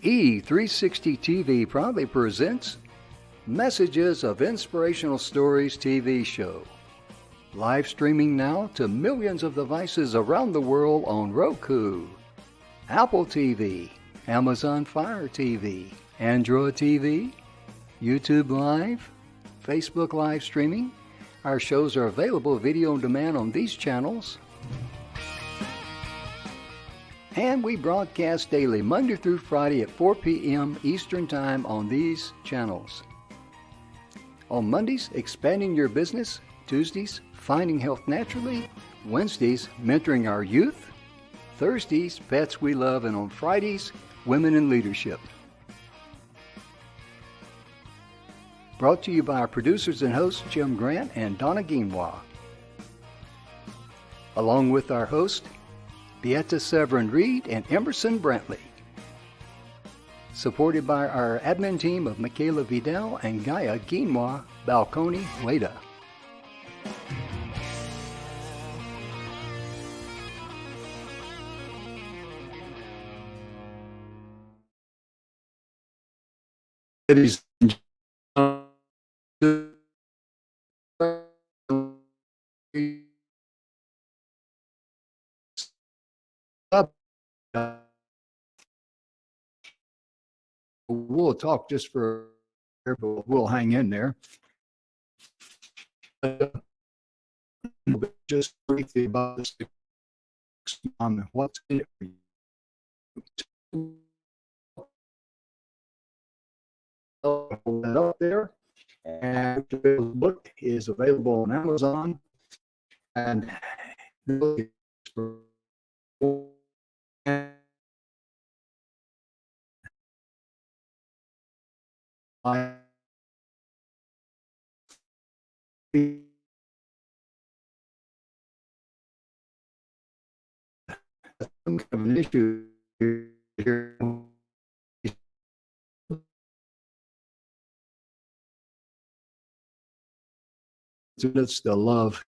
E360 TV proudly presents Messages of Inspirational Stories TV show. Live streaming now to millions of devices around the world on Roku, Apple TV, Amazon Fire TV, Android TV, YouTube Live, Facebook live streaming. Our shows are available video on demand on these channels. And we broadcast daily, Monday through Friday at 4 p.m. Eastern Time on these channels. On Mondays, Expanding Your Business. Tuesdays, Finding Health Naturally. Wednesdays, Mentoring Our Youth. Thursdays, Pets We Love. And on Fridays, Women in Leadership. Brought to you by our producers and hosts, Jim Grant and Donna Guinois. Along with our host, Beata Severin Reed and Emerson Brantley. Supported by our admin team of Michaela Vidal and Gaia Guinois Balconi Weda. Ladies and gentlemen, we'll talk just for, but we'll hang in there. Just briefly about this, what's in it for you. Up there, and the book is available on Amazon, and an issue here. So that's the love.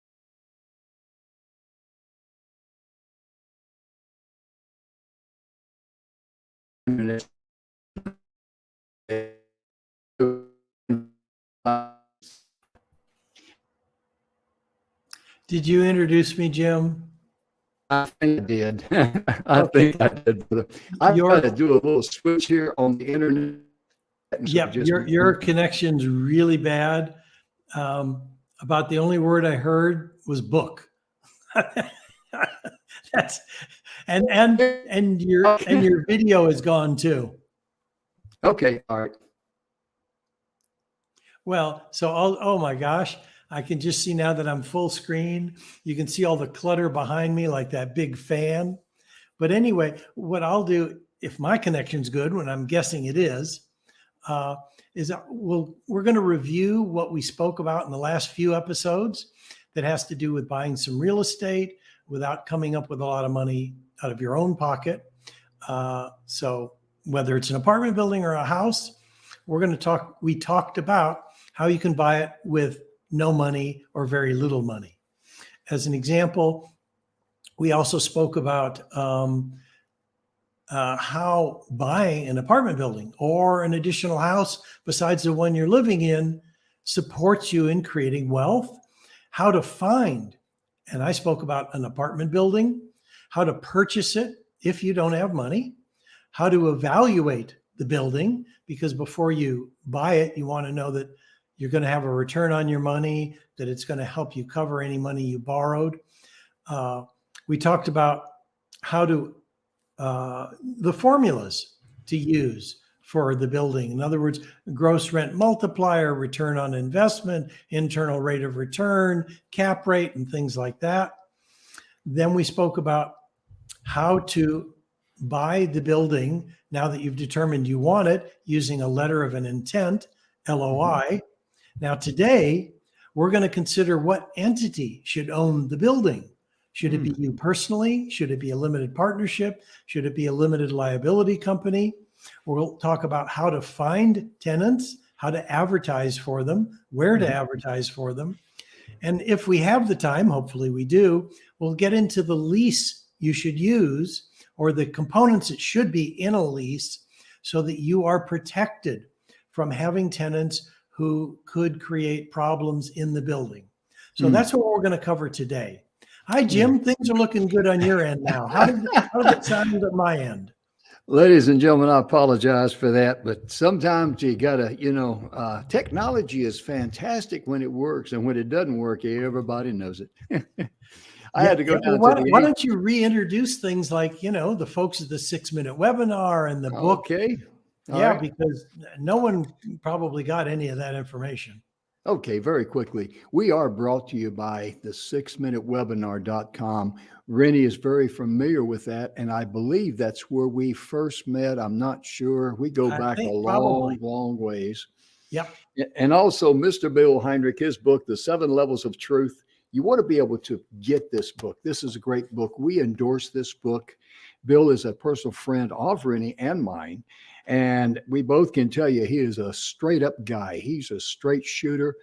Did you introduce me, Jim? I think I did. I think I did. I've got to do a little switch here on the internet. Yep, your connection's really bad. About the only word I heard was book. That's and your video is gone too. Okay, all right. Well, so oh my gosh, I can just see now that I'm full screen. You can see all the clutter behind me like that big fan. But anyway, what I'll do, if my connection's good, when I'm guessing it is that we're going to review what we spoke about in the last few episodes that has to do with buying some real estate without coming up with a lot of money out of your own pocket. So whether it's an apartment building or a house, we talked about how you can buy it with no money or very little money. As an example, we also spoke about how buying an apartment building or an additional house besides the one you're living in supports you in creating wealth, how to find, and I spoke about an apartment building, how to purchase it if you don't have money, how to evaluate the building, because before you buy it, you want to know that you're going to have a return on your money, that it's going to help you cover any money you borrowed. We talked about how to the formulas to use for the building. In other words, gross rent multiplier, return on investment, internal rate of return, cap rate, and things like that. Then we spoke about how to buy the building now that you've determined you want it using a letter of an intent, LOI. Now today, we're going to consider what entity should own the building. Should it be you personally? Should it be a limited partnership? Should it be a limited liability company? We'll talk about how to find tenants, how to advertise for them, where to advertise for them. And if we have the time, hopefully we do, we'll get into the lease you should use or the components that should be in a lease so that you are protected from having tenants who could create problems in the building. So that's what we're going to cover today. Hi, Jim. Things are looking good on your end now. How did it sound at my end? Ladies and gentlemen, I apologize for that, but sometimes you gotta, technology is fantastic when it works, and when it doesn't work, everybody knows it. I had to go down to the. Why don't you reintroduce things like, the folks at the 6-minute webinar and the book? Okay. All right. Because no one probably got any of that information. Okay, very quickly. We are brought to you by the 6minutewebinar.com. Rennie is very familiar with that, and I believe that's where we first met. I'm not sure. We go back a long ways. Yep. And also Mr. Bill Heinrich, his book, The 7 Levels of Truth. You want to be able to get this book. This is a great book. We endorse this book. Bill is a personal friend of Rennie and mine. And we both can tell you he is a straight up guy. He's a straight shooter.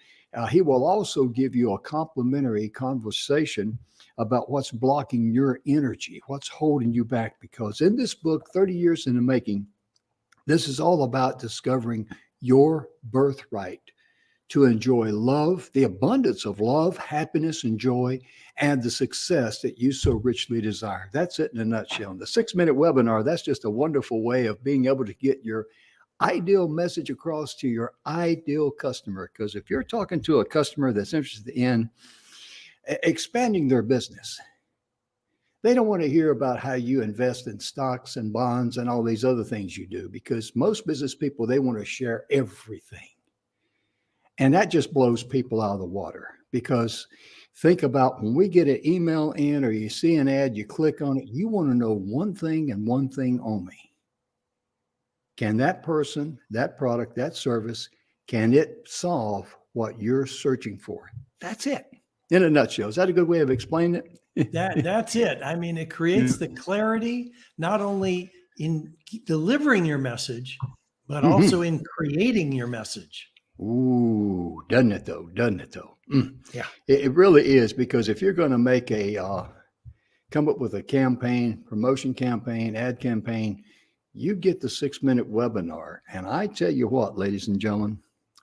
He will also give you a complimentary conversation about what's blocking your energy, what's holding you back. Because in this book, 30 Years in the Making, this is all about discovering your birthright to enjoy love, the abundance of love, happiness, and joy, and the success that you so richly desire. That's it in a nutshell. The 6-minute webinar, that's just a wonderful way of being able to get your ideal message across to your ideal customer. Because if you're talking to a customer that's interested in expanding their business, they don't want to hear about how you invest in stocks and bonds and all these other things you do, because most business people, they want to share everything. And that just blows people out of the water, because think about when we get an email in or you see an ad, you click on it, you want to know one thing and one thing only. Can that person, that product, that service, can it solve what you're searching for? That's it. In a nutshell. Is that a good way of explaining it? That's it. I mean, it creates the clarity, not only in delivering your message, but also in creating your message. Ooh, doesn't it though? Yeah. It really is, because if you're going to make come up with a campaign, promotion campaign, ad campaign, you get the 6-minute webinar. And I tell you what, ladies and gentlemen,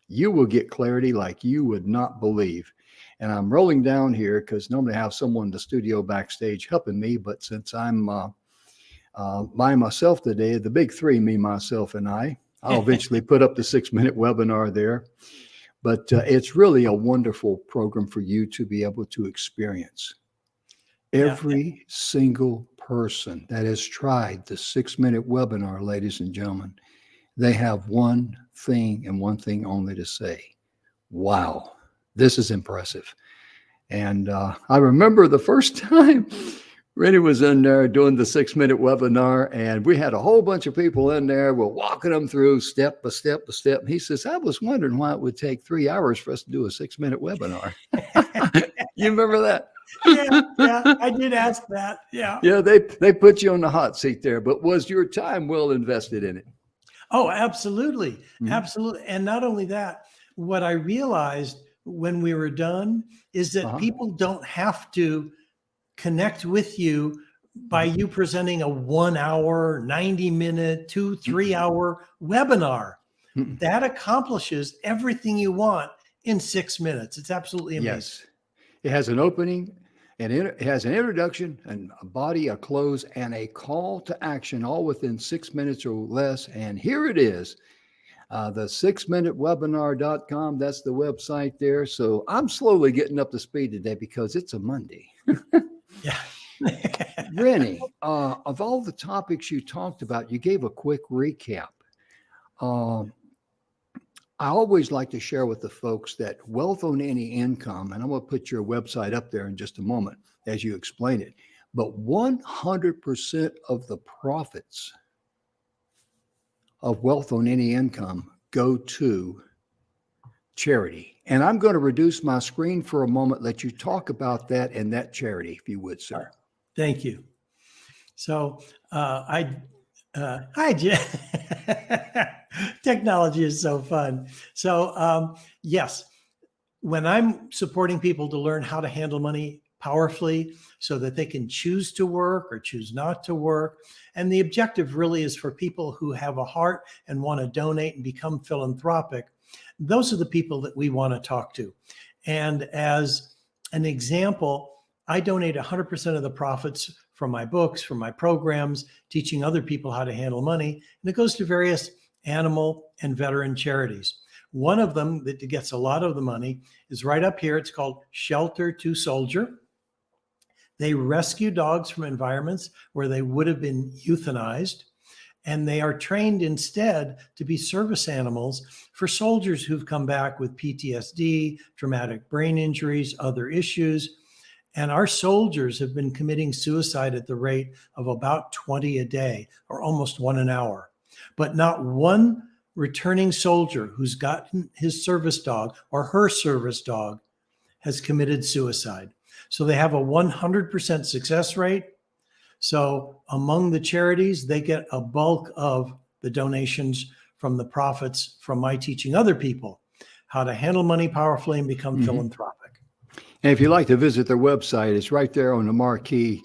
you will get clarity like you would not believe. And I'm rolling down here because normally I have someone in the studio backstage helping me. But since I'm by myself today, the big three, me, myself, and I'll eventually put up the 6-minute webinar there. But it's really a wonderful program for you to be able to experience. Every single person that has tried the 6-minute webinar, ladies and gentlemen, they have one thing and one thing only to say: wow, this is impressive. And I remember the first time Rennie was in there doing the 6-minute webinar, and we had a whole bunch of people in there. We're walking them through step by step by step. And he says, I was wondering why it would take 3 hours for us to do a 6-minute webinar. You remember that? Yeah, I did ask that. Yeah. Yeah, they put you on the hot seat there, but was your time well invested in it? Oh, absolutely. Absolutely. And not only that, what I realized when we were done is that people don't have to connect with you by you presenting a 1 hour, 90-minute, 2-3 hour webinar. That accomplishes everything you want in 6 minutes. It's absolutely amazing. Yes. It has an opening, and it has an introduction, and a body, a close, and a call to action, all within 6 minutes or less. And here it is. The 6minutewebinar.com. That's the website there. So I'm slowly getting up to speed today because it's a Monday. Yeah. Rennie, of all the topics you talked about, you gave a quick recap. I always like to share with the folks that wealth on any income, and I'm going to put your website up there in just a moment as you explain it, but 100% of the profits of wealth on any income go to charity. And I'm going to reduce my screen for a moment, let you talk about that and that charity, if you would, sir. Thank you. So hi, Jim. Technology is so fun. So yes, when I'm supporting people to learn how to handle money powerfully so that they can choose to work or choose not to work. And the objective really is for people who have a heart and want to donate and become philanthropic. Those are the people that we want to talk to. And as an example, I donate 100% of the profits from my books, from my programs, teaching other people how to handle money. And it goes to various animal and veteran charities. One of them that gets a lot of the money is right up here. It's called Shelter to Soldier. They rescue dogs from environments where they would have been euthanized, and they are trained instead to be service animals for soldiers who've come back with PTSD, traumatic brain injuries, other issues. And our soldiers have been committing suicide at the rate of about 20 a day, or almost one an hour. But not one returning soldier who's gotten his service dog or her service dog has committed suicide. So they have a 100% success rate. So among the charities, they get a bulk of the donations from the profits from my teaching other people how to handle money powerfully and become philanthropic. And if you'd like to visit their website, it's right there on the marquee,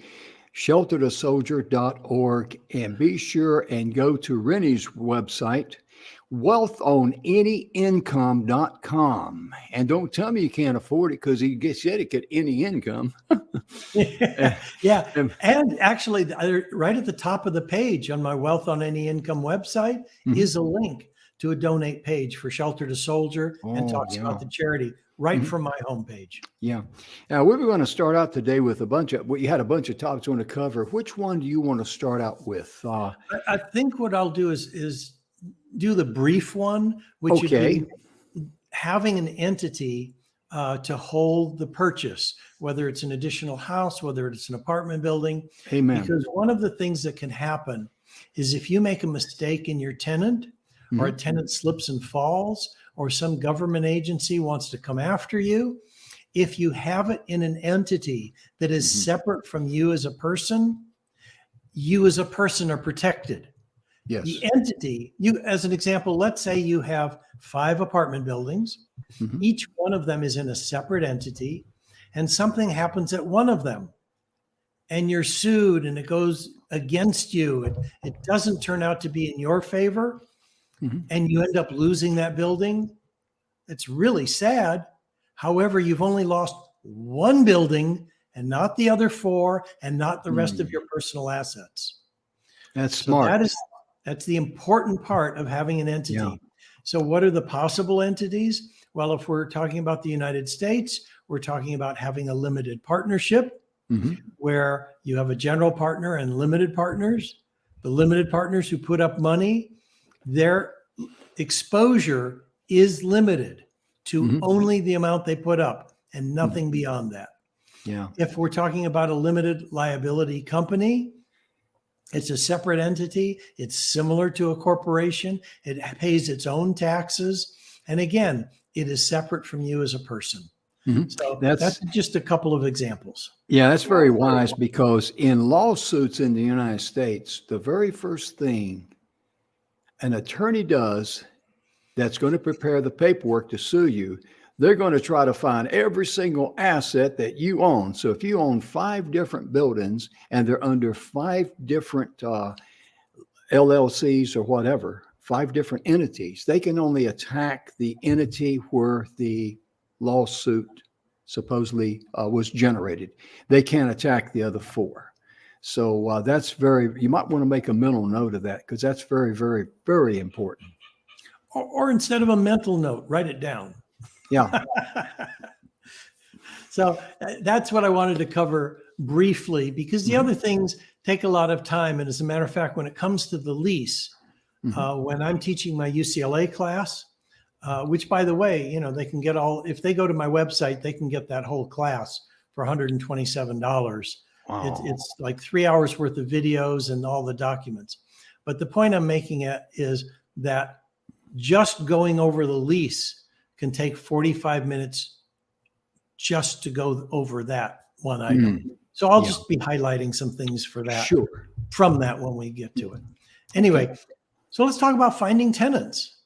sheltertosoldier.org. And be sure and go to Rennie's website, wealthonanyincome.com. And don't tell me you can't afford it, because he said it could any income. Yeah. And actually, right at the top of the page on my Wealth on Any Income website is a link to a donate page for Shelter to Soldier, and talks about the charity right from my homepage. Yeah. Now, we were going to start out today with you had a bunch of topics you want to cover. Which one do you want to start out with? I think what I'll do is do the brief one, which would be having an entity to hold the purchase, whether it's an additional house, whether it's an apartment building. Amen. Because one of the things that can happen is if you make a mistake in your tenant, or a tenant slips and falls, or some government agency wants to come after you, if you have it in an entity that is separate from you as a person are protected. Yes. The entity, as an example, let's say you have 5 apartment buildings. Each one of them is in a separate entity, and something happens at one of them, and you're sued and it goes against you. It doesn't turn out to be in your favor, and you end up losing that building. It's really sad. However, you've only lost one building and not the other 4, and not the rest of your personal assets. That's smart. So that's the important part of having an entity. Yeah. So what are the possible entities? Well, if we're talking about the United States, we're talking about having a limited partnership where you have a general partner and limited partners. The limited partners who put up money, their exposure is limited to only the amount they put up and nothing beyond that. Yeah. If we're talking about a limited liability company, it's a separate entity. It's similar to a corporation. It pays its own taxes. And again, it is separate from you as a person. So that's just a couple of examples. Yeah, that's very wise, because in lawsuits in the United States, the very first thing an attorney does that's going to prepare the paperwork to sue you, they're going to try to find every single asset that you own. So if you own 5 different buildings and they're under 5 different LLCs or whatever, 5 different entities, they can only attack the entity where the lawsuit supposedly was generated. They can't attack the other 4. So that's you might want to make a mental note of that, because that's very, very, very important. Or instead of a mental note, write it down. Yeah. So that's what I wanted to cover briefly, because the other things take a lot of time. And as a matter of fact, when it comes to the lease, when I'm teaching my UCLA class, which, by the way, they can get if they go to my website, they can get that whole class for $127. Wow. It's like 3 hours worth of videos and all the documents. But the point I'm making is that just going over the lease can take 45 minutes just to go over that one item. So I'll just be highlighting some things for that from that when we get to it. Anyway, so let's talk about finding tenants.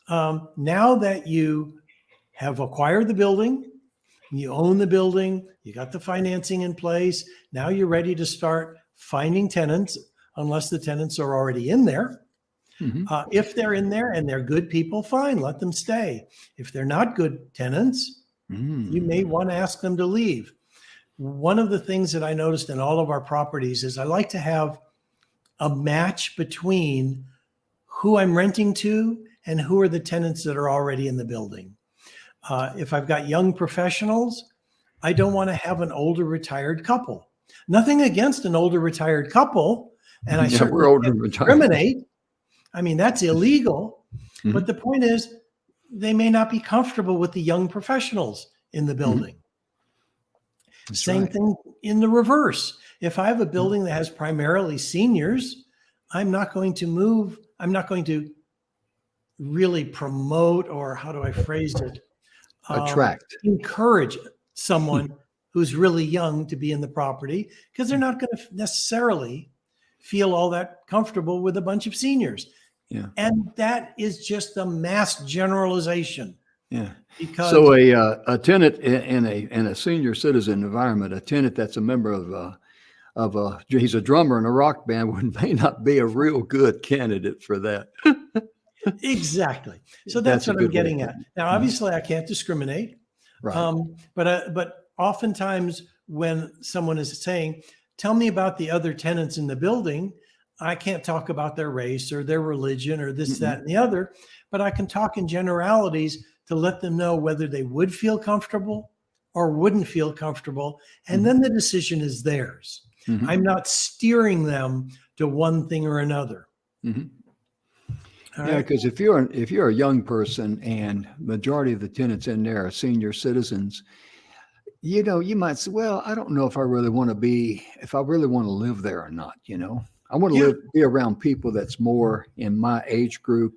Now that you have acquired the building, You own the building, you got the financing in place. Now you're ready to start finding tenants, unless the tenants are already in there. If they're in there and they're good people, fine, let them stay. If they're not good tenants, you may want to ask them to leave. One of the things that I noticed in all of our properties is I like to have a match between who I'm renting to and who are the tenants that are already in the building. If I've got young professionals, I don't want to have an older retired couple. Nothing against an older retired couple, and I certainly can't discriminate. I mean, that's illegal. But the point is, they may not be comfortable with the young professionals in the building. Same thing in the reverse. If I have a building that has primarily seniors, I'm not going to really promote, or how do I phrase it? Encourage someone who's really young to be in the property, because they're not going to necessarily feel all that comfortable with a bunch of seniors. Yeah. And that is just a mass generalization. Yeah. Because so a tenant in a senior citizen environment, a tenant that's a member of he's a drummer in a rock band, may not be a real good candidate for that. Exactly. So that's what I'm getting at. Now, obviously, I can't discriminate. Right. But oftentimes when someone is saying, tell me about the other tenants in the building, I can't talk about their race or their religion or this, that, and the other, but I can talk in generalities to let them know whether they would feel comfortable or wouldn't feel comfortable. And then the decision is theirs. I'm not steering them to one thing or another. Yeah, because if you're a young person and majority of the tenants in there are senior citizens, you might say, well, I don't know if I really want to live there or not. I want to be around people that's more in my age group,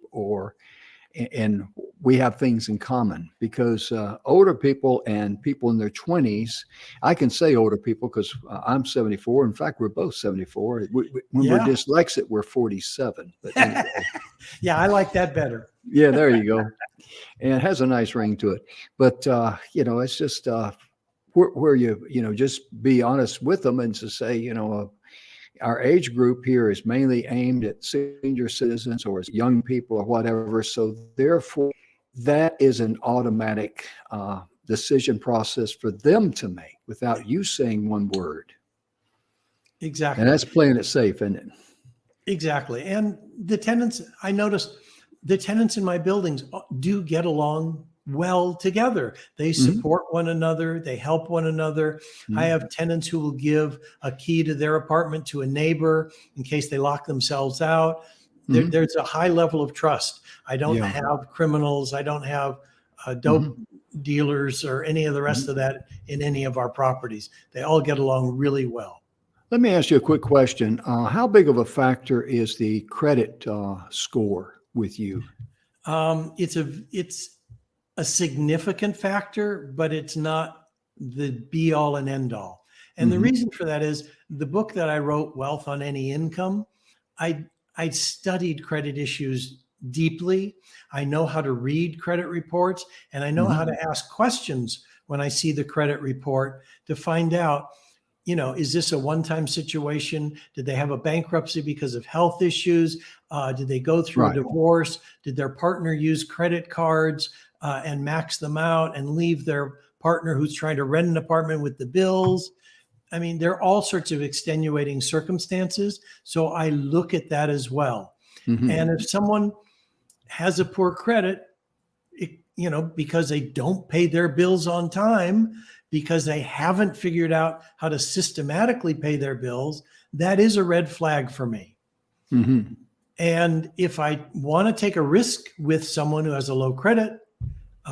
and we have things in common, because older people and people in their 20s, I can say older people because I'm 74. In fact, we're both 74. When we're dyslexic, we're 47. But anyway. Yeah, I like that better. Yeah, there you go. And it has a nice ring to it. But, it's just where you just be honest with them and to say, our age group here is mainly aimed at senior citizens or young people or whatever. So therefore, that is an automatic decision process for them to make without you saying one word. Exactly. And that's playing it safe, isn't it? Exactly. And the tenants, I noticed the tenants in my buildings do get along well together. They support one another. They help one another. I have tenants who will give a key to their apartment to a neighbor in case they lock themselves out. There's a high level of trust. I don't have criminals. I don't have dope dealers or any of the rest of that in any of our properties. They all get along really well. Let me ask you a quick question. How big of a factor is the credit score with you? It's a significant factor, but it's not the be all and end all. And the reason for that is the book that I wrote, Wealth on Any Income, I studied credit issues deeply. I know how to read credit reports, and I know how to ask questions when I see the credit report to find out, is this a one-time situation? Did they have a bankruptcy because of health issues? Did they go through a divorce? Did their partner use credit cards and max them out and leave their partner who's trying to rent an apartment with the bills? I mean, there are all sorts of extenuating circumstances. So I look at that as well. And if someone has a poor credit, because they don't pay their bills on time, because they haven't figured out how to systematically pay their bills, that is a red flag for me. And if I want to take a risk with someone who has a low credit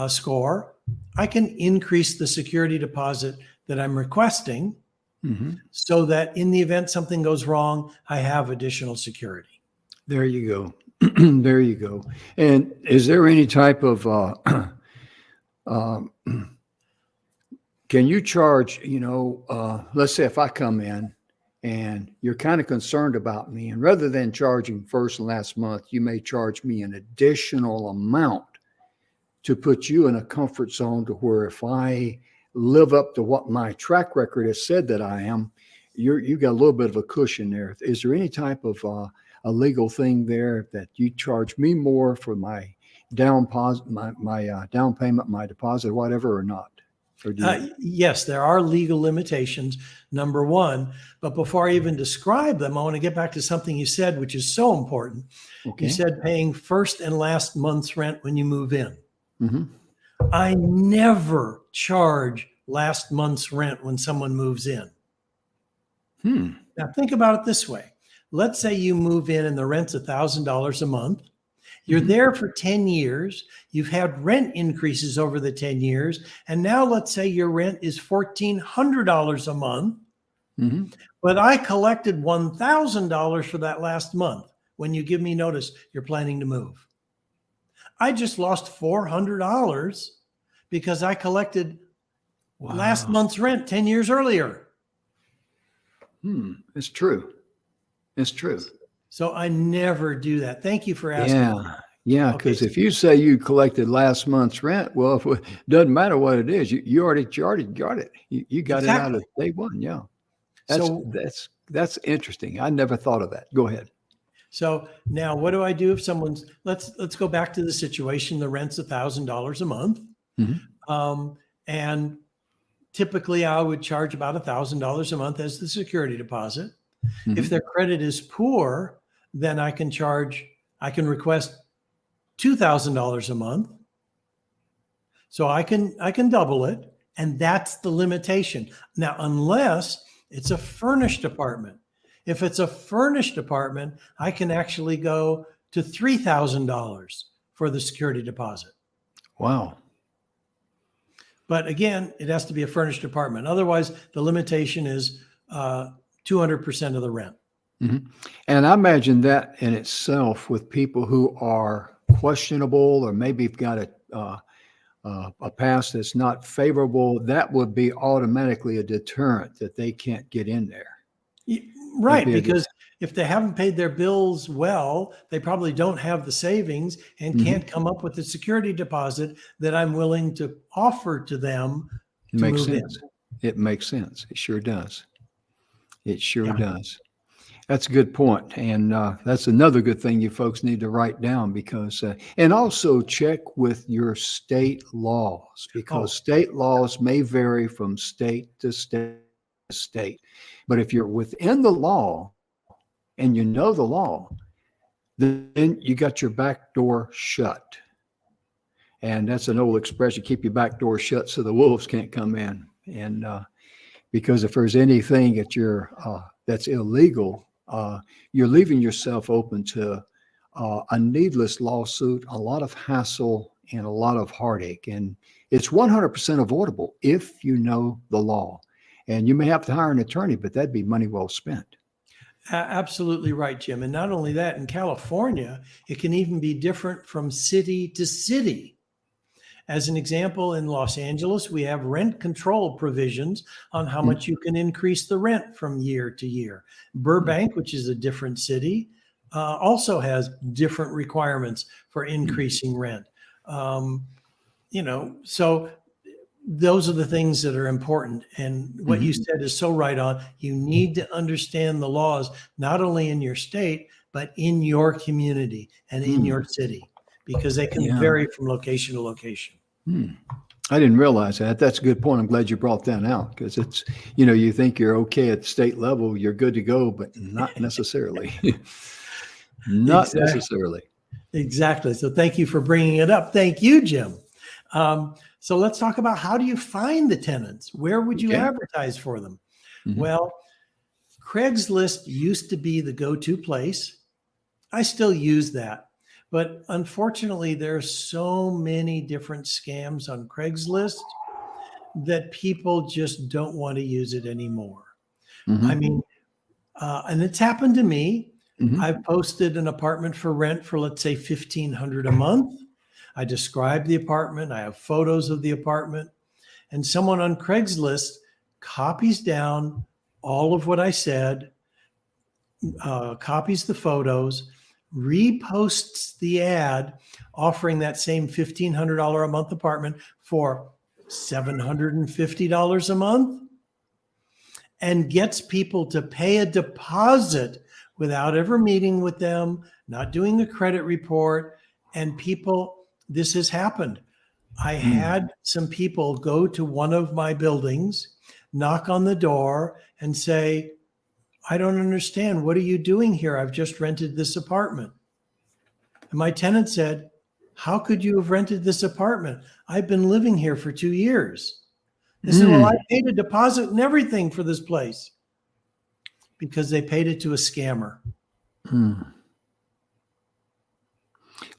score, I can increase the security deposit that I'm requesting so that in the event something goes wrong, I have additional security. There you go. There you go. And is there any type of, can you charge, let's say if I come in and you're kind of concerned about me, and rather than charging first and last month, you may charge me an additional amount to put you in a comfort zone to where if I live up to what my track record has said that I am, you got a little bit of a cushion there. Is there any type of a legal thing there that you charge me more for my down down payment, my deposit, whatever, or not? Or yes, there are legal limitations, number one. But before I even describe them, I want to get back to something you said, which is so important. Okay. You said paying first and last month's rent when you move in. Mm-hmm. I never charge last month's rent when someone moves in. Now think about it this way. Let's say you move in and the rent's $1,000 a month. You're there for 10 years. You've had rent increases over the 10 years. And now let's say your rent is $1,400 a month. But I collected $1,000 for that last month when you give me notice you're planning to move. I just lost $400 because I collected last month's rent 10 years earlier. It's true. It's true. So I never do that. Thank you for asking. Yeah. Because if you say you collected last month's rent, well, if it doesn't matter what it is, you already got it. You got it out of day one. Yeah. That's interesting. I never thought of that. Go ahead. So now what do I do if someone's, let's go back to the situation. The rent's $1,000 a month. And typically I would charge about $1,000 a month as the security deposit. If their credit is poor, then I can request $2,000 a month. So I can double it. And that's the limitation. Now, unless it's a furnished apartment. If it's a furnished apartment, I can actually go to $3,000 for the security deposit. Wow. But again, it has to be a furnished apartment. Otherwise, the limitation is 200% of the rent. And I imagine that in itself, with people who are questionable or maybe have got a past that's not favorable, that would be automatically a deterrent that they can't get in there. Right, because if they haven't paid their bills well, they probably don't have the savings and can't come up with the security deposit that I'm willing to offer to them to Makes move sense. in. It makes sense. It sure does. It sure does. That's a good point. And that's another good thing you folks need to write down, because, and also check with your state laws, because state laws may vary from state to state. But if you're within the law and you know the law, then you got your back door shut. And that's an old expression, keep your back door shut so the wolves can't come in. And because if there's anything that that's illegal, you're leaving yourself open to a needless lawsuit, a lot of hassle, and a lot of heartache. And it's 100% avoidable if you know the law. And you may have to hire an attorney, but that'd be money well spent. Absolutely right, Jim. And not only that, in California, it can even be different from city to city. As an example, in Los Angeles, we have rent control provisions on how much you can increase the rent from year to year. Burbank, which is a different city, also has different requirements for increasing rent. So those are the things that are important. And what you said is so right on. You need to understand the laws, not only in your state, but in your community and in your city, because they can vary from location to location. I didn't realize that. That's a good point. I'm glad you brought that out, because it's, you think you're okay at the state level, you're good to go, but not necessarily. Not necessarily. Exactly. So thank you for bringing it up. Thank you, Jim. So let's talk about, how do you find the tenants? Where would you advertise for them? Well, Craigslist used to be the go-to place. I still use that, but unfortunately there are so many different scams on Craigslist that people just don't want to use it anymore. I mean, and it's happened to me. I've posted an apartment for rent for, let's say, $1,500 a month. I describe the apartment. I have photos of the apartment, and someone on Craigslist copies down all of what I said, copies the photos, reposts the ad offering that same $1,500 a month apartment for $750 a month, and gets people to pay a deposit without ever meeting with them, not doing the credit report. And people, this has happened. I had some people go to one of my buildings, knock on the door and say, I don't understand. What are you doing here? I've just rented this apartment. And my tenant said, how could you have rented this apartment? I've been living here for 2 years. They said, well, I paid a deposit and everything for this place, because they paid it to a scammer.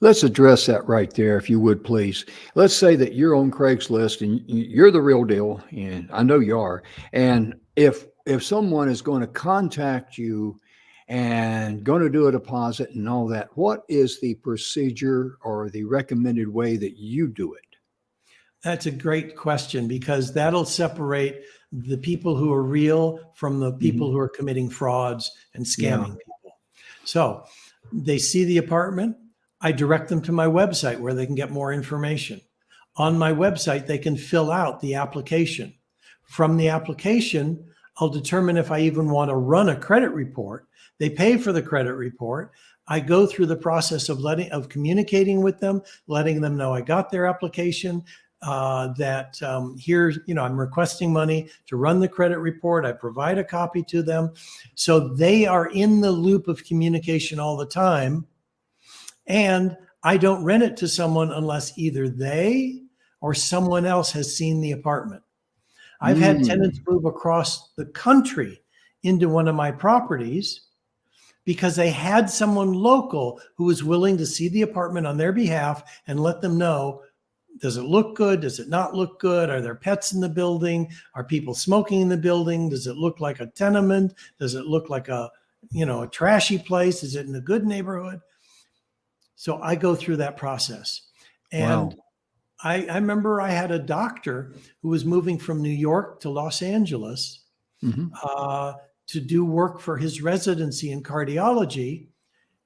Let's address that right there, if you would, please. Let's say that you're on Craigslist and you're the real deal, and I know you are. And if someone is going to contact you and going to do a deposit and all that, what is the procedure or the recommended way that you do it? That's a great question, because that'll separate the people who are real from the people who are committing frauds and scamming people. So they see the apartment. I direct them to my website where they can get more information. On my website, they can fill out the application. From the application, I'll determine if I even want to run a credit report. They pay for the credit report. I go through the process of communicating with them, letting them know I got their application, here, I'm requesting money to run the credit report. I provide a copy to them. So they are in the loop of communication all the time. And I don't rent it to someone unless either they or someone else has seen the apartment. I've had tenants move across the country into one of my properties because they had someone local who was willing to see the apartment on their behalf and let them know, does it look good? Does it not look good? Are there pets in the building? Are people smoking in the building? Does it look like a tenement? Does it look like a trashy place? Is it in a good neighborhood? So I go through that process. And I remember I had a doctor who was moving from New York to Los Angeles to do work for his residency in cardiology.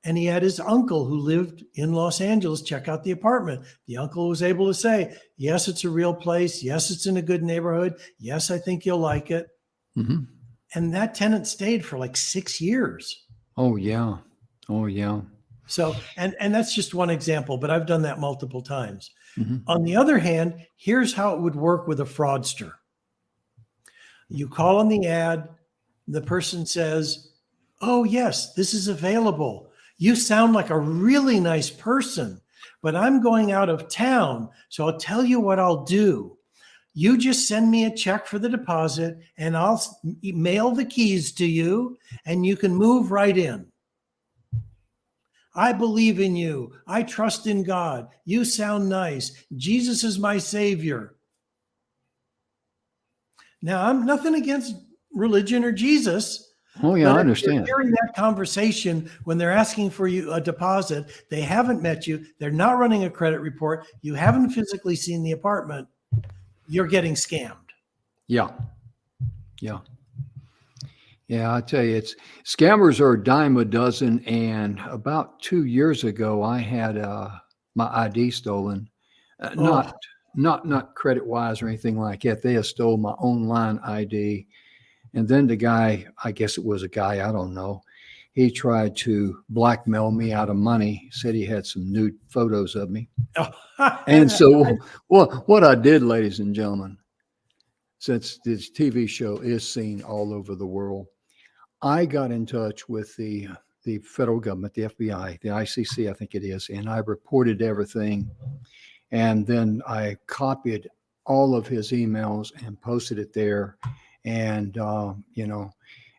And he had his uncle who lived in Los Angeles check out the apartment. The uncle was able to say, yes, it's a real place. Yes, it's in a good neighborhood. Yes, I think you'll like it. And that tenant stayed for like 6 years. Oh, yeah. Oh, yeah. So, and that's just one example, but I've done that multiple times. On the other hand, here's how it would work with a fraudster. You call on the ad. The person says, oh, yes, this is available. You sound like a really nice person, but I'm going out of town. So I'll tell you what I'll do. You just send me a check for the deposit and I'll mail the keys to you and you can move right in. I believe in you. I trust in God. You sound nice. Jesus is my savior. Now, I'm nothing against religion or Jesus. Oh, yeah, I understand. Hearing that conversation when they're asking for you a deposit, they haven't met you, they're not running a credit report, you haven't physically seen the apartment, you're getting scammed. Yeah. I tell you, scammers are a dime a dozen. And about 2 years ago, I had my ID stolen. Not credit wise or anything like that. They had stole my online ID. And then the guy, I guess it was a guy, I don't know, he tried to blackmail me out of money, said he had some nude photos of me. And so what I did, ladies and gentlemen, since this TV show is seen all over the world, I got in touch with the federal government, the FBI, the ICC, I think it is, and I reported everything. And then I copied all of his emails and posted it there. And,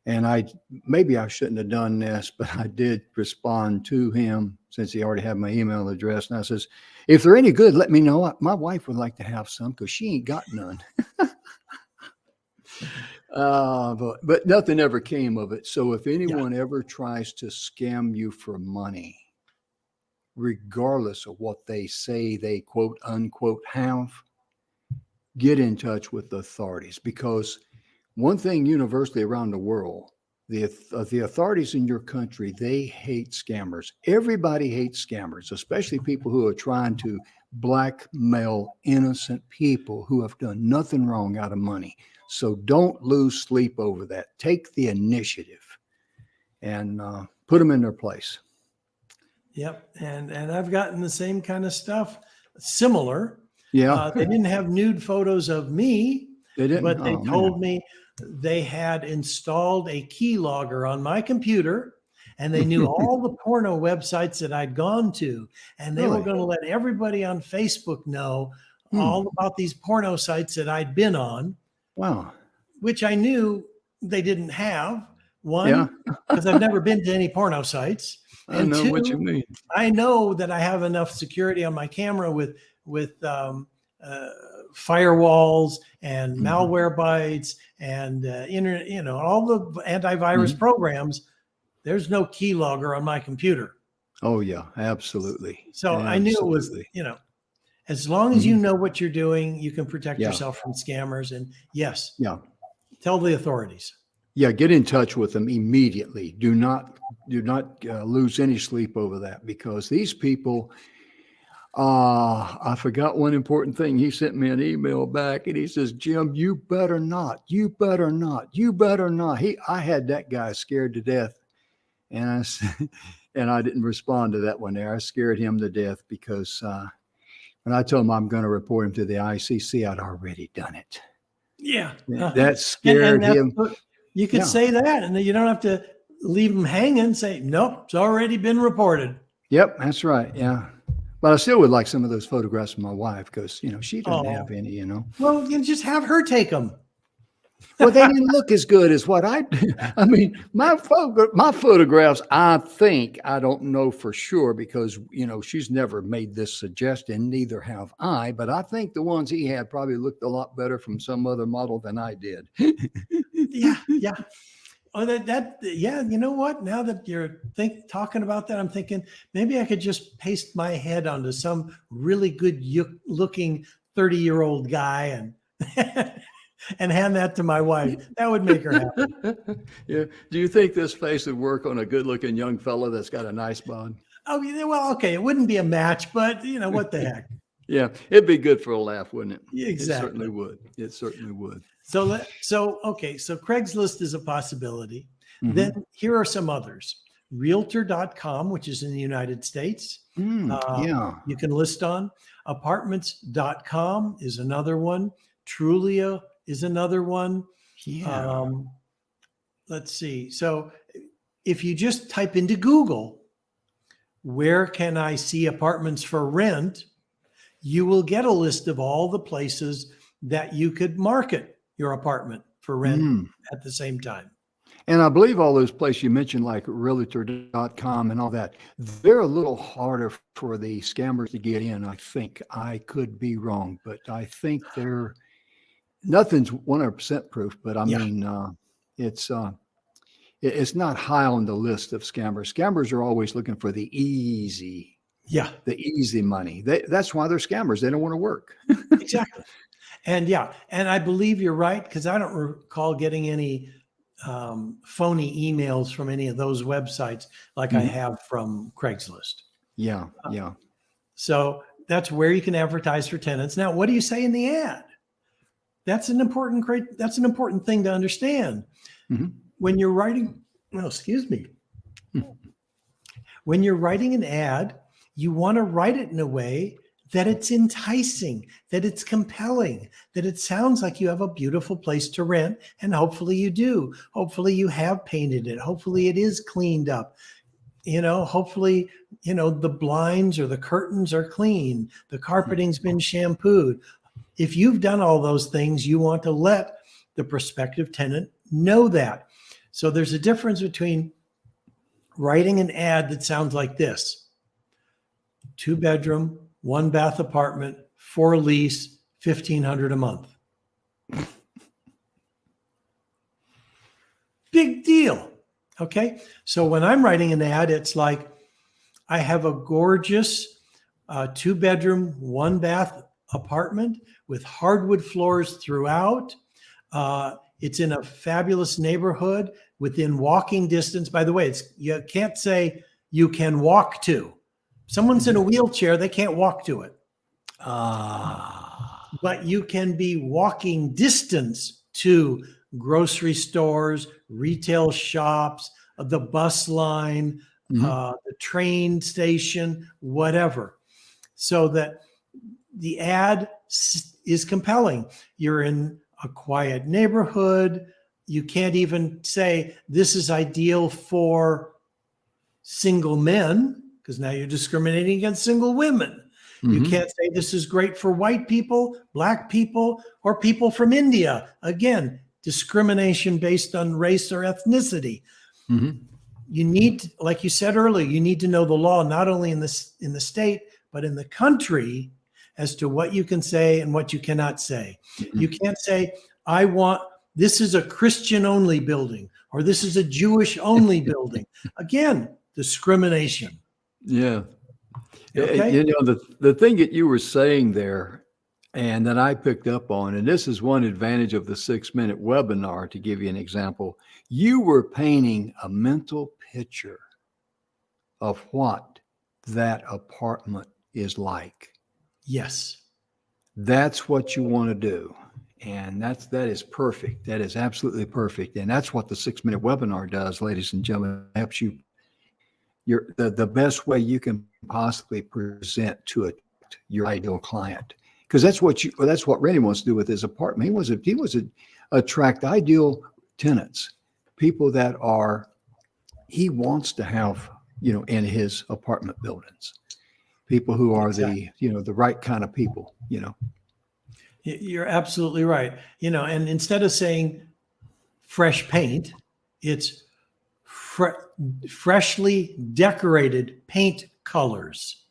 and maybe I shouldn't have done this, but I did respond to him since he already had my email address. And I says, if they're any good, let me know. My wife would like to have some because she ain't got none. But nothing ever came of it. So if anyone ever tries to scam you for money, regardless of what they say they quote unquote have, get in touch with the authorities, because one thing universally around the world, the authorities in your country, they hate scammers. Everybody hates scammers, especially people who are trying to blackmail innocent people who have done nothing wrong out of money. So don't lose sleep over that. Take the initiative and put them in their place. Yep. And I've gotten the same kind of stuff, similar. Yeah. They didn't have nude photos of me, They didn't. but they told me they had installed a keylogger on my computer, and they knew all the porno websites that I'd gone to, and they were going to let everybody on Facebook know all about these porno sites that I'd been on. Wow. Which I knew they didn't have. One, because I've never been to any porno sites. And I know two, what you mean. I know that I have enough security on my camera with firewalls and malware bites and internet, all the antivirus programs. There's no keylogger on my computer. Oh yeah, absolutely. So absolutely. I knew it was, as long as you know what you're doing, you can protect yourself from scammers. And yes, tell the authorities. Yeah, get in touch with them immediately. Do not lose any sleep over that, because these people. I forgot one important thing. He sent me an email back and he says, "Jim, you better not. You better not. You better not." I had that guy scared to death, and I said, and I didn't respond to that one there. I scared him to death because when I told him I'm going to report him to the ICC, I'd already done it. Yeah, that scared him. You could say that, and then you don't have to leave him hanging. Say, nope, it's already been reported. Yep, that's right. Yeah. But I still would like some of those photographs of my wife, because, she doesn't have any, Well, you just have her take them. Well, they didn't look as good as what I do. I mean, my photographs, I think, I don't know for sure, because, she's never made this suggestion, neither have I, but I think the ones he had probably looked a lot better from some other model than I did. Yeah. Oh, you know what? Now that you're talking about that, I'm thinking maybe I could just paste my head onto some really good looking 30-year-old guy and hand that to my wife. That would make her happy. Yeah. Do you think this face would work on a good looking young fella that's got a nice bod? Oh, well, okay. It wouldn't be a match, but what the heck? Yeah. It'd be good for a laugh, wouldn't it? Exactly. It certainly would. It certainly would. So Craigslist is a possibility. Then here are some others. Realtor.com, which is in the United States. You can list on. Apartments.com is another one. Trulia is another one. Yeah. Let's see. So if you just type into Google, where can I see apartments for rent, you will get a list of all the places that you could market your apartment for rent at the same time. And I believe all those places you mentioned, like realtor.com and all that, they're a little harder for the scammers to get in. I think. I could be wrong, but I think nothing's 100% proof, but I mean, it's not high on the list of scammers. Scammers are always looking for the easy money. That's why they're scammers. They don't want to work. Exactly. And I believe you're right, because I don't recall getting any phony emails from any of those websites like I have from Craigslist. Yeah. So that's where you can advertise for tenants. Now, what do you say in the ad? That's an important thing to understand. When you're writing, when you're writing an ad, you want to write it in a way that it's enticing, that it's compelling, that it sounds like you have a beautiful place to rent, and hopefully you do. Hopefully you have painted it. Hopefully it is cleaned up. Hopefully, the blinds or the curtains are clean. The carpeting's been shampooed. If you've done all those things, you want to let the prospective tenant know that. So there's a difference between writing an ad that sounds like this: 2-bedroom, 1-bath apartment, for lease, $1,500 a month. Big deal. Okay. So when I'm writing an ad, it's like, I have a gorgeous 2-bedroom, 1-bath apartment with hardwood floors throughout. It's in a fabulous neighborhood within walking distance. By the way, you can't say you can walk to. Someone's in a wheelchair, they can't walk to it. Ah. But you can be walking distance to grocery stores, retail shops, the bus line, the train station, whatever, so that the ad is compelling. You're in a quiet neighborhood. You can't even say this is ideal for single men, because now you're discriminating against single women. You can't say this is great for white people, black people, or people from India. Again, discrimination based on race or ethnicity. You need to, like you said earlier, you need to know the law, not only in the state, but in the country, as to what you can say and what you cannot say. You can't say, this is a Christian only building, or this is a Jewish only building. Again, discrimination. Yeah. Okay. You know, the thing that you were saying there, and that I picked up on, and this is one advantage of the 6-minute webinar, to give you an example, you were painting a mental picture of what that apartment is like. Yes. That's what you want to do. And that is perfect. That is absolutely perfect. And that's what the 6-minute webinar does, ladies and gentlemen. It helps you the best way you can possibly present to your ideal client. Because that's what Rennie wants to do with his apartment. He wants to attract ideal tenants, people that he wants to have, in his apartment buildings, people who are the right kind of people, You're absolutely right. And instead of saying fresh paint, it's freshly decorated paint colors.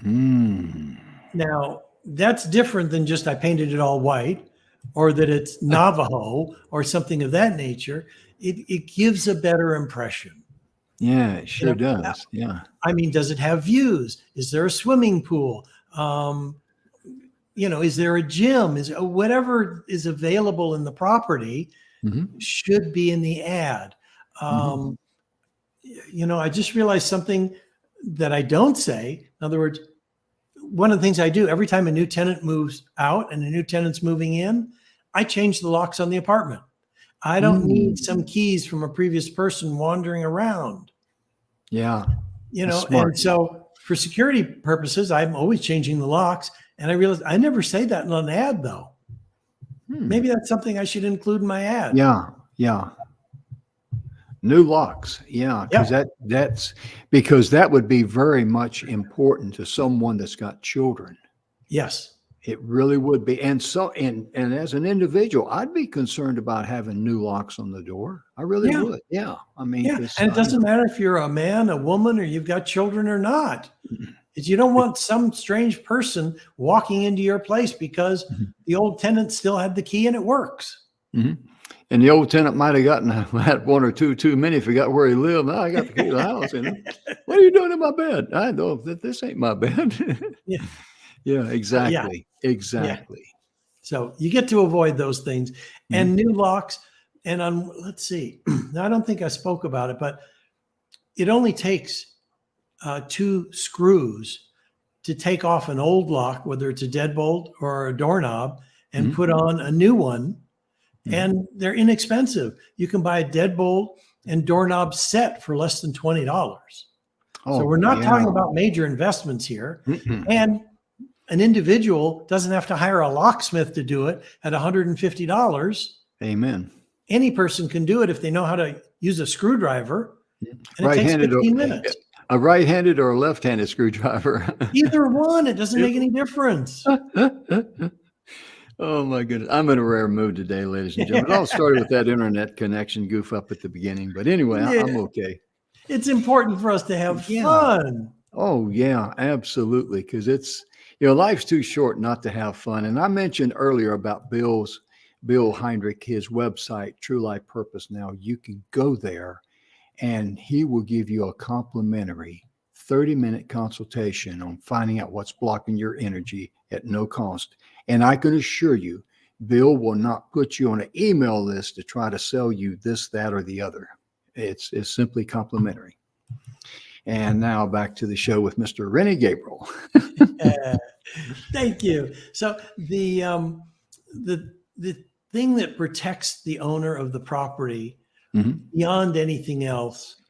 Now, that's different than just I painted it all white, or that it's Navajo or something of that nature. It gives a better impression. Yeah, it sure does. Yeah. I mean, does it have views? Is there a swimming pool? Is there a gym? Whatever is available in the property should be in the ad. I just realized something that I don't say. In other words, one of the things I do every time a new tenant moves out and a new tenant's moving in, I change the locks on the apartment. I don't need some keys from a previous person wandering around. Yeah. And so for security purposes, I'm always changing the locks. And I realized I never say that in an ad, though. Maybe that's something I should include in my ad. Yeah. New locks. Yeah. Because that would be very much important to someone that's got children. Yes. It really would be. And as an individual, I'd be concerned about having new locks on the door. I really would. Yeah. I mean, and it doesn't matter if you're a man, a woman, or you've got children or not. You don't want some strange person walking into your place because the old tenant still had the key and it works. And the old tenant might have had one or two too many, forgot where he lived. Now I got the key to the house. What are you doing in my bed? I know that this ain't my bed. Yeah, exactly. Exactly. Yeah. So you get to avoid those things. And new locks. And let's see. Now, I don't think I spoke about it, but it only takes 2 screws to take off an old lock, whether it's a deadbolt or a doorknob, and put on a new one. And they're inexpensive. You can buy a deadbolt and doorknob set for less than $20. So we're not talking about major investments here. And an individual doesn't have to hire a locksmith to do it at $150. Amen. Any person can do it if they know how to use a screwdriver. And it takes 15 minutes. A right-handed or a left-handed screwdriver? Either one. It doesn't make any difference. Oh, my goodness. I'm in a rare mood today, ladies and gentlemen. It all started with that internet connection goof up at the beginning. But anyway, I'm okay. It's important for us to have fun. Oh, yeah, absolutely. Because life's too short not to have fun. And I mentioned earlier about Bill Heinrich, his website, True Life Purpose Now. You can go there and he will give you a complimentary 30-minute consultation on finding out what's blocking your energy at no cost. And I can assure you, Bill will not put you on an email list to try to sell you this, that, or the other. It's simply complimentary. And now back to the show with Mr. Rennie Gabriel. Thank you. So the thing that protects the owner of the property beyond anything else,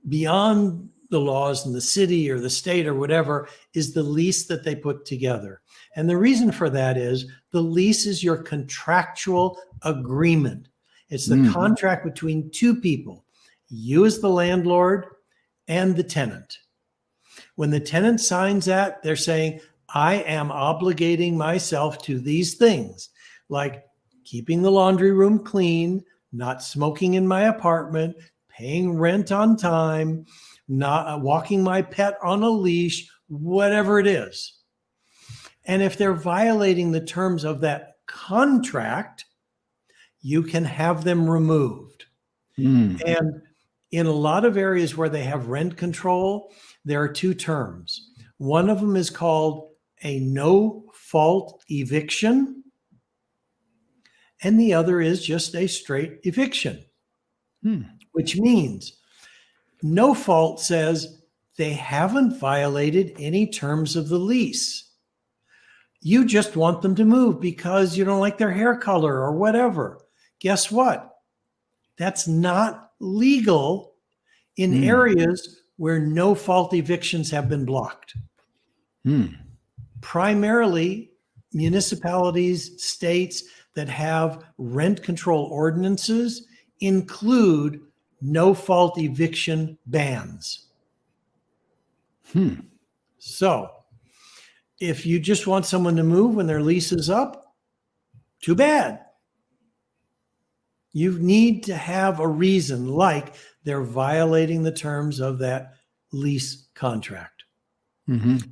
beyond the laws in the city or the state or whatever, is the lease that they put together. And the reason for that is the lease is your contractual agreement. It's the contract between two people, you as the landlord and the tenant. When the tenant signs that, they're saying, I am obligating myself to these things, like keeping the laundry room clean, not smoking in my apartment, paying rent on time, not walking my pet on a leash, whatever it is. And if they're violating the terms of that contract, you can have them removed. And in a lot of areas where they have rent control, there are two terms. One of them is called a no-fault eviction, and the other is just a straight eviction, which means no fault says they haven't violated any terms of the lease. You just want them to move because you don't like their hair color or whatever. Guess what? That's not legal in areas where no fault evictions have been blocked. Primarily, municipalities, states that have rent control ordinances include no fault eviction bans. So if you just want someone to move when their lease is up, too bad. You need to have a reason, like they're violating the terms of that lease contract.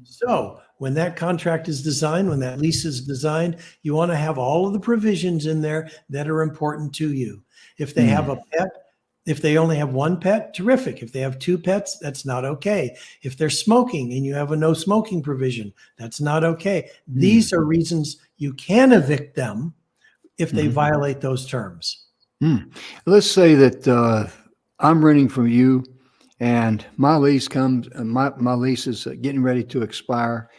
So when that contract is designed, when that lease is designed, you want to have all of the provisions in there that are important to you. If they have a pet, if they only have one pet, terrific. If they have two pets, that's not okay. If they're smoking and you have a no smoking provision, that's not okay. These are reasons you can evict them if they violate those terms. Let's say that I'm renting from you and my lease comes, my lease is getting ready to expire,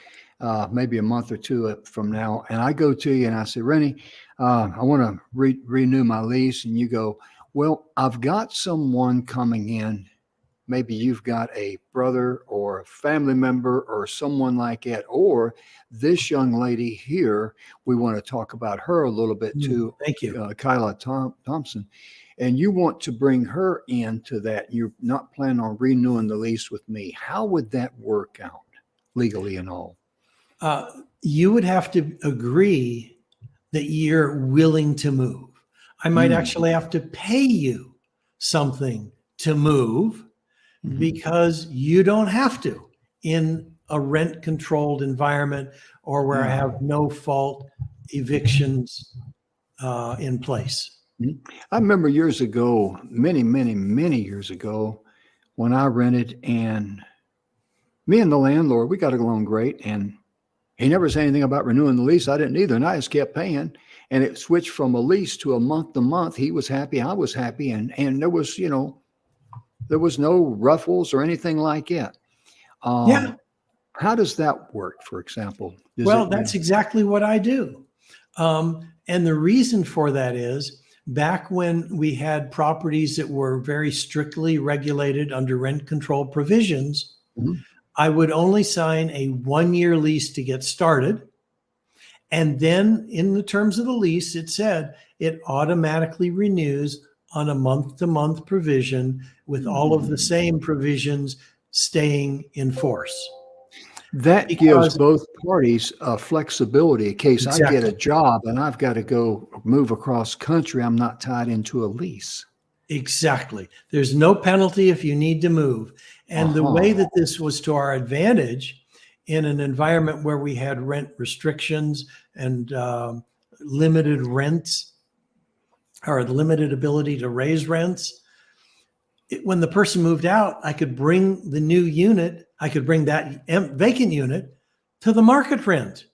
maybe a month or two from now. And I go to you and I say, Rennie, I want to renew my lease. And you go, well, I've got someone coming in. Maybe you've got a brother or a family member or someone like that, or this young lady here, we want to talk about her a little bit too. Thank you. Kyla Thompson. And you want to bring her into that. You're not planning on renewing the lease with me. How would that work out legally and all? You would have to agree that you're willing to move. I might actually have to pay you something to move because you don't have to in a rent controlled environment or where I have no fault evictions in place. I remember years ago, many years ago, when I rented, and me and the landlord, we got along great, and he never said anything about renewing the lease. I didn't either, and I just kept paying, and it switched from a lease to a month to month. He was happy, I was happy, and there was, there was no ruffles or anything like that. How does that work, for example? That's exactly what I do. And the reason for that is, back when we had properties that were very strictly regulated under rent control provisions, I would only sign a 1-year lease to get started. And then in the terms of the lease, it said it automatically renews on a month-to-month provision with all of the same provisions staying in force. That gives both parties flexibility in case I get a job and I've got to go move across country. I'm not tied into a lease. Exactly. There's no penalty if you need to move. And the way that this was to our advantage in an environment where we had rent restrictions and limited rents or limited ability to raise rents, when the person moved out, I could bring the new unit, I could bring that vacant unit to the market rent,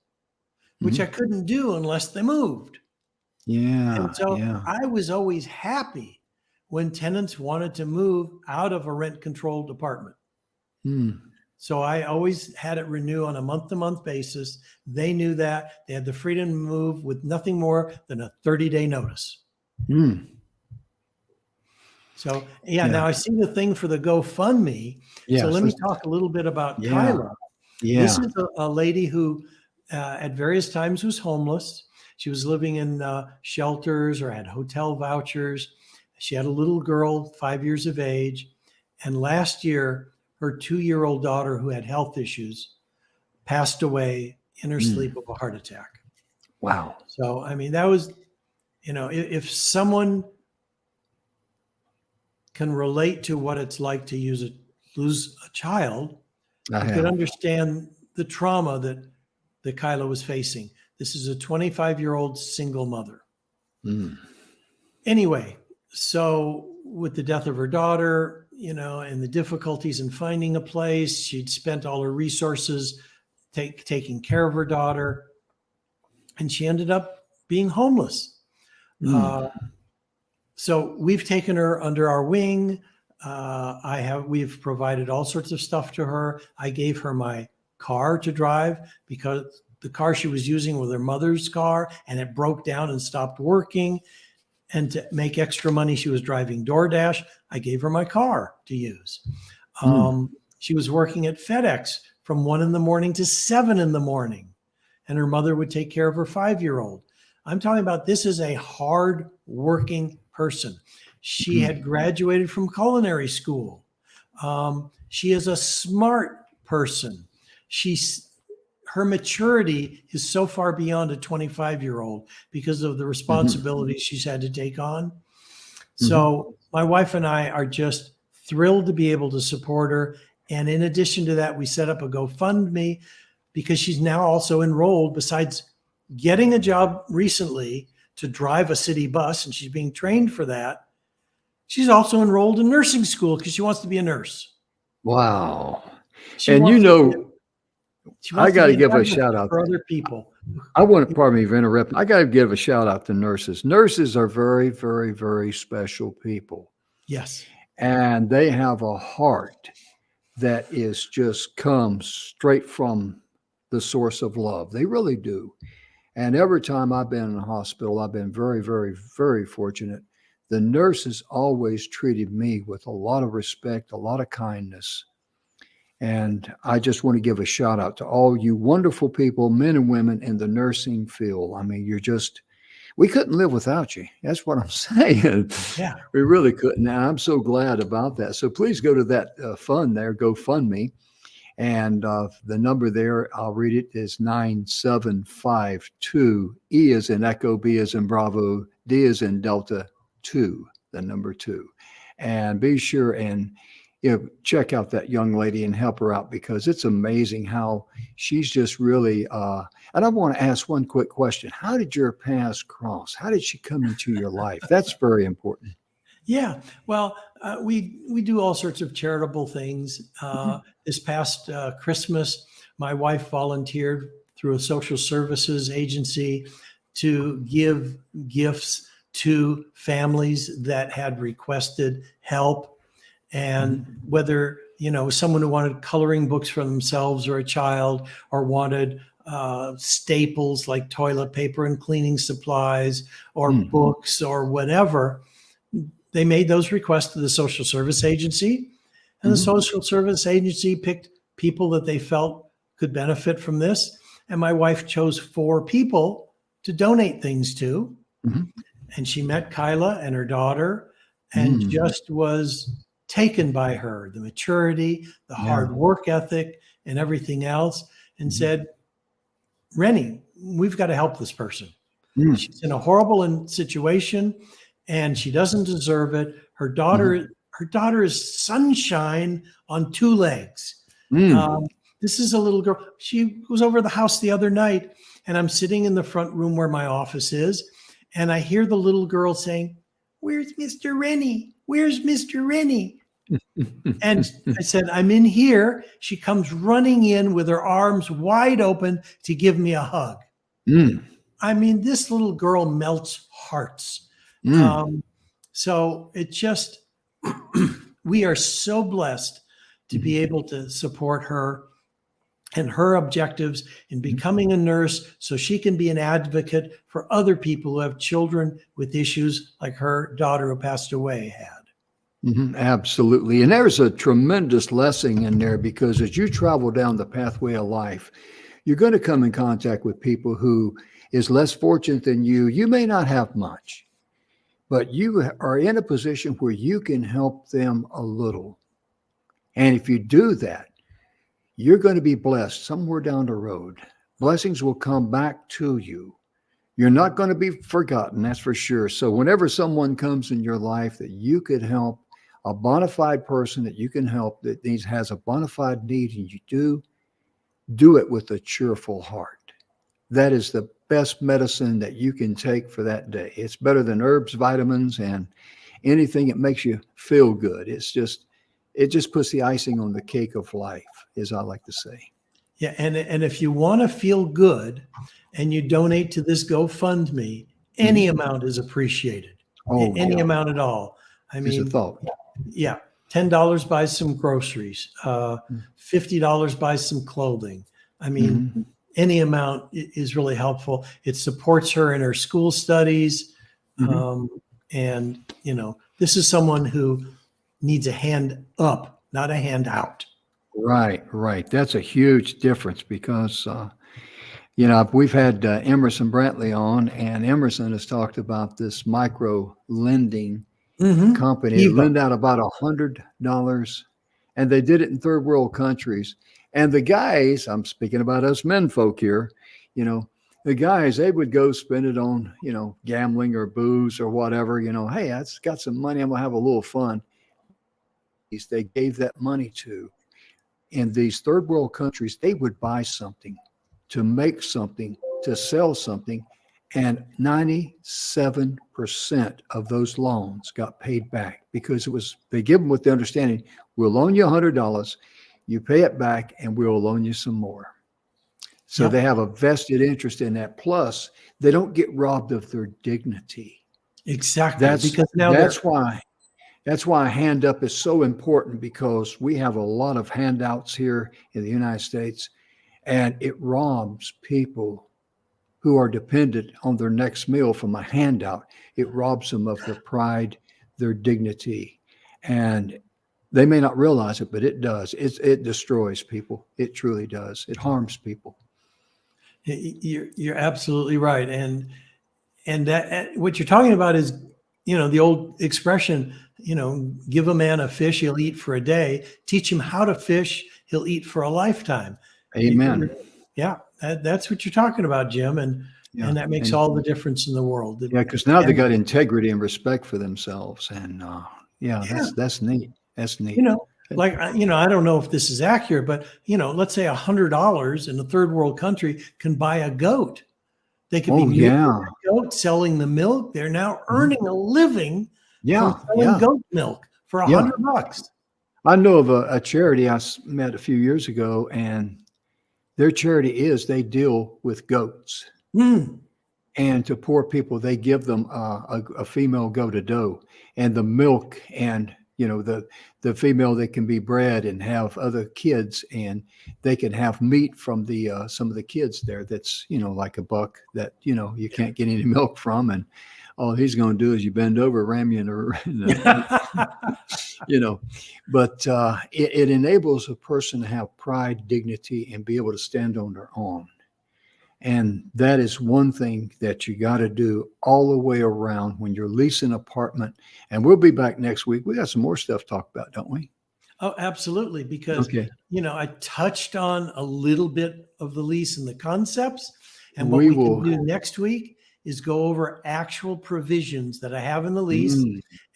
which I couldn't do unless they moved. And so I was always happy when tenants wanted to move out of a rent controlled apartment. Mm. So I always had it renew on a month-to-month basis. They knew that. They had the freedom to move with nothing more than a 30-day notice. Mm. So, Yeah. now I see the thing for the GoFundMe. So Yes. let me talk a little bit about Yeah. Kyla. This Yeah. is a lady who at various times was homeless. She was living in shelters or had hotel vouchers. She had a little girl, 5 years of age. And last year, her 2-year-old daughter, who had health issues, passed away in her sleep of a heart attack. Wow. So, I mean, that was, if someone can relate to what it's like to lose a child, I you could have. understand the trauma that Kyla was facing. This is a 25-year-old single mother. Mm. Anyway, so with the death of her daughter, and the difficulties in finding a place, she'd spent all her resources taking care of her daughter, and she ended up being homeless. Mm. So we've taken her under our wing. We've provided all sorts of stuff to her. I gave her my car to drive because the car she was using was her mother's car and it broke down and stopped working. And to make extra money, she was driving DoorDash. I gave her my car to use. She was working at FedEx from 1 a.m. to 7 a.m. And her mother would take care of her 5-year-old. I'm talking about, this is a hard working person. She had graduated from culinary school. She is a smart person. Her maturity is so far beyond a 25-year-old because of the responsibilities she's had to take on. So my wife and I are just thrilled to be able to support her. And in addition to that, we set up a GoFundMe because she's now also enrolled, besides getting a job recently to drive a city bus, and she's being trained for that. She's also enrolled in nursing school because she wants to be a nurse. Wow. She And wants I got to be an give a advocate shout out for other people. pardon me for interrupting. I got to give a shout out to nurses. Nurses are very, very, very special people. Yes. And they have a heart that is just comes straight from the source of love. They really do. And every time I've been in a hospital, I've been very, very, very fortunate. The nurses always treated me with a lot of respect, a lot of kindness. And I just want to give a shout out to all you wonderful people, men and women in the nursing field. I mean, we couldn't live without you. That's what I'm saying. Yeah. We really couldn't. And I'm so glad about that. So please go to that fund there, GoFundMe. And the number there, I'll read it, is 9752. E as in Echo, B as in Bravo, D as in Delta 2, the number 2. And be sure and check out that young lady and help her out, because it's amazing how she's just really, and I want to ask one quick question. How did your paths cross? How did she come into your life? That's very important. Yeah. Well, we do all sorts of charitable things. This past Christmas, my wife volunteered through a social services agency to give gifts to families that had requested help. And whether, someone who wanted coloring books for themselves or a child, or wanted staples like toilet paper and cleaning supplies, or books or whatever, they made those requests to the social service agency, and the social service agency picked people that they felt could benefit from this. And my wife chose 4 people to donate things to. And she met Kyla and her daughter and just was taken by her, the maturity, the hard work ethic, and everything else, and said, Rennie, we've got to help this person. She's in a horrible situation and she doesn't deserve it. Her daughter is sunshine on 2 legs. This is a little girl. She was over the house the other night, and I'm sitting in the front room where my office is, and I hear the little girl saying, "Where's Mr. Rennie? Where's Mr. Rennie?" And I said, "I'm in here." She comes running in with her arms wide open to give me a hug. I mean, this little girl melts hearts. So it just, we are so blessed to be able to support her and her objectives in becoming a nurse so she can be an advocate for other people who have children with issues like her daughter who passed away had. Absolutely. And there's a tremendous lesson in there, because as you travel down the pathway of life, you're going to come in contact with people who is less fortunate than you. You may not have much, but you are in a position where you can help them a little. And if you do that, you're going to be blessed somewhere down the road. Blessings will come back to you. You're not going to be forgotten, that's for sure. So whenever someone comes in your life that you could help, a bona fide person that you can help that has a bona fide need, and you do it with a cheerful heart. That is the best medicine that you can take for that day. It's better than herbs, vitamins, and anything that makes you feel good. It just puts the icing on the cake of life, as I like to say. Yeah, and if you want to feel good and you donate to this GoFundMe, any amount is appreciated. Any amount at all. I mean, a thought. Yeah, $10 buys some groceries, $50 buys some clothing. I mean, any amount is really helpful. It supports her in her school studies. And, this is someone who needs a hand up, not a hand out. Right. That's a huge difference, because, we've had Emerson Brantley on, and Emerson has talked about this micro lending company. They lend out about $100, and they did it in third world countries. And the guys, I'm speaking about us men folk here, the guys, they would go spend it on, gambling or booze or whatever, hey, I just got some money, I'm gonna have a little fun. They gave that money to. In these third world countries, they would buy something, to make something, to sell something, and 97% of those loans got paid back, because they give them with the understanding, we'll loan you $100, you pay it back, and we'll loan you some more. So they have a vested interest in that. Plus, they don't get robbed of their dignity. Exactly. That's why hand up is so important, because we have a lot of handouts here in the United States, and it robs people who are dependent on their next meal from a handout. It robs them of their pride, their dignity, and they may not realize it, but it does. It destroys people. It truly does. It harms people. You're absolutely right. And that what you're talking about is, the old expression, give a man a fish, he'll eat for a day. Teach him how to fish, he'll eat for a lifetime. Amen. Yeah, that's what you're talking about, Jim. And that makes all the difference in the world. Yeah, because now they got integrity and respect for themselves. And that's neat. That's neat. I don't know if this is accurate, but, let's say $100 in a third world country can buy a goat. They could be milking a goat, selling the milk. They're now earning a living from selling goat milk for $100. I know of a charity I met a few years ago, and their charity is they deal with goats. And to poor people, they give them a female goat, a doe, and the milk, and the female that can be bred and have other kids, and they can have meat from the some of the kids there. That's like a buck that you can't get any milk from, and all he's going to do is you bend over, ram you in the But it enables a person to have pride, dignity, and be able to stand on their own. And that is one thing that you got to do all the way around when you're leasing an apartment. And we'll be back next week. We got some more stuff to talk about, don't we? Oh, absolutely. Because, I touched on a little bit of the lease and the concepts. And what we can do next week is go over actual provisions that I have in the lease.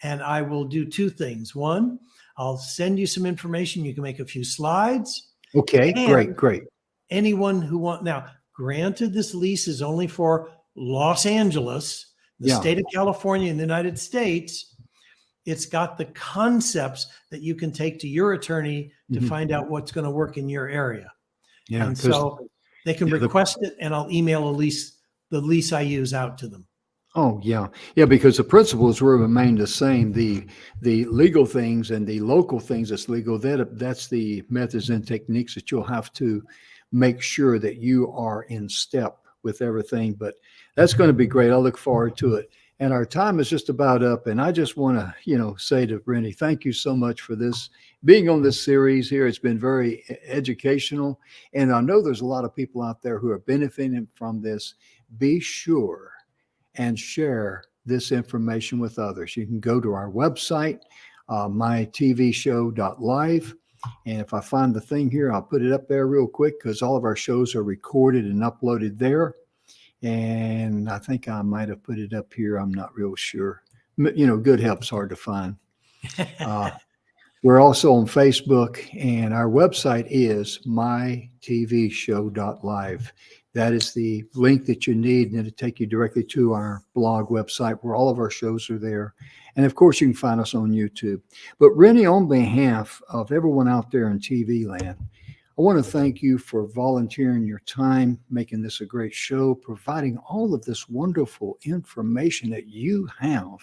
And I will do two things. One, I'll send you some information. You can make a few slides. Okay, great. Anyone who now, granted, this lease is only for Los Angeles, the state of California in the United States. It's got the concepts that you can take to your attorney to find out what's going to work in your area. Yeah, and so they can request it, and I'll email the lease I use out to them. Oh yeah, yeah. Because the principles will remain the same. The legal things and the local things that's legal. That's the methods and techniques that you'll have to make sure that you are in step with everything. But that's going to be great. I look forward to it. And our time is just about up. And I just want to, say to Rennie, thank you so much for this being on this series here. It's been very educational, and I know there's a lot of people out there who are benefiting from this. Be sure and share this information with others. You can go to our website, mytvshow.live. And if I find the thing here, I'll put it up there real quick because all of our shows are recorded and uploaded there. And I think I might have put it up here. I'm not real sure. Good help's hard to find. We're also on Facebook, and our website is mytvshow.live. That is the link that you need, and it'll take you directly to our blog website where all of our shows are there. And of course, you can find us on YouTube. But Rennie, on behalf of everyone out there in TV land, I want to thank you for volunteering your time, making this a great show, providing all of this wonderful information that you have.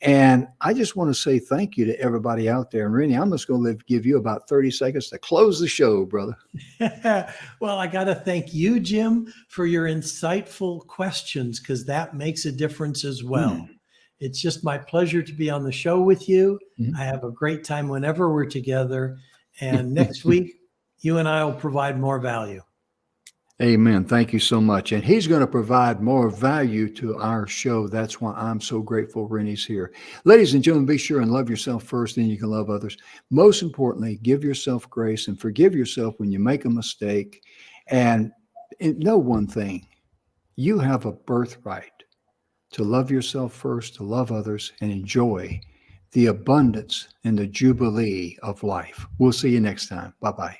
And I just want to say thank you to everybody out there. And Rennie, I'm just going to give you about 30 seconds to close the show, brother. Well, I got to thank you, Jim, for your insightful questions, because that makes a difference as well. It's just my pleasure to be on the show with you. I have a great time whenever we're together. And next week, you and I will provide more value. Amen. Thank you so much. And he's going to provide more value to our show. That's why I'm so grateful Rennie's here. Ladies and gentlemen, be sure and love yourself first, then you can love others. Most importantly, give yourself grace and forgive yourself when you make a mistake. And know one thing, you have a birthright to love yourself first, to love others, and enjoy the abundance and the jubilee of life. We'll see you next time. Bye-bye.